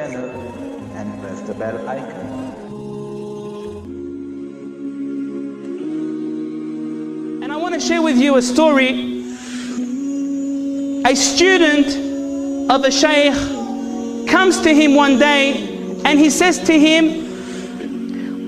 channel and press the bell icon. And I want to share with you a story. A student of a shaykh comes to him one day and he says to him,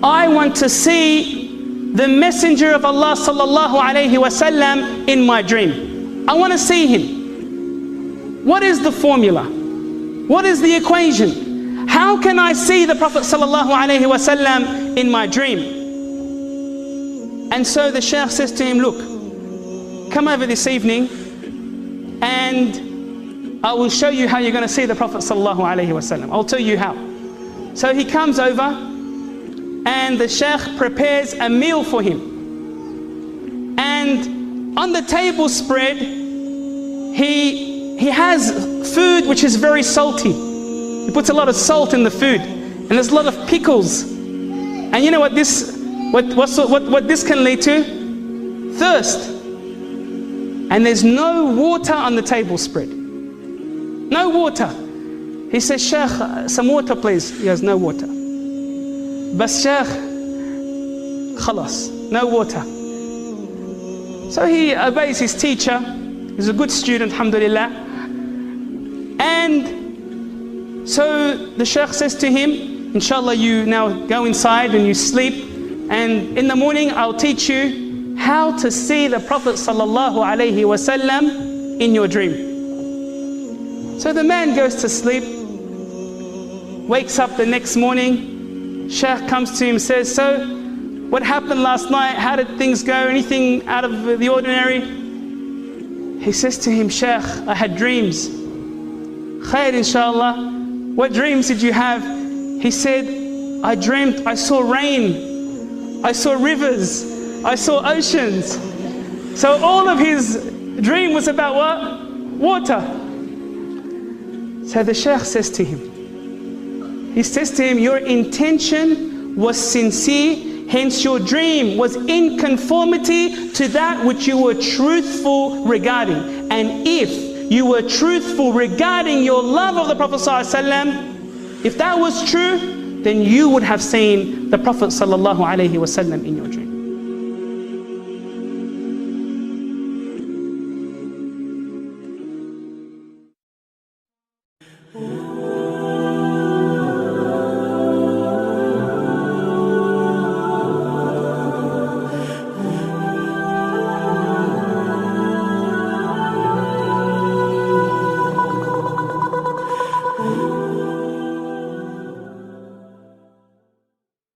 I want to see the Messenger of Allah sallallahu alayhi wasallam in my dream. I want to see him. What is the formula? What is the equation? How can I see the Prophet sallallahu alayhi wasallam in my dream? And so the shaykh says to him, look, come over this evening and I will show you how you're going to see the Prophet sallallahu alayhi wasallam. I'll tell you how. So he comes over and the shaykh prepares a meal for him. And on the table spread, he has food which is very salty. He puts a lot of salt in the food, and there's a lot of pickles. And you know what this can lead to? Thirst. And there's no water on the table spread. No water. He says, Shaykh, some water please. He has no water. Bas Shaykh, khalas, no water. So he obeys his teacher. He's a good student, alhamdulillah. And so the Shaykh says to him, inshallah, you now go inside and you sleep, and in the morning I'll teach you how to see the Prophet sallallahu alaihi wasallam in your dream. So the man goes to sleep, wakes up the next morning. Shaykh comes to him and says, so what happened last night? How did things go? Anything out of the ordinary? He says to him, Shaykh, I had dreams. Khair inshallah. What dreams did you have? He said, I dreamt I saw rain, I saw rivers, I saw oceans. So all of his dream was about what? Water. So the Shaykh says to him, your intention was sincere, hence your dream was in conformity to that which you were truthful regarding. And if you were truthful regarding your love of the Prophet ﷺ, if that was true, then you would have seen the Prophet ﷺ in your dream.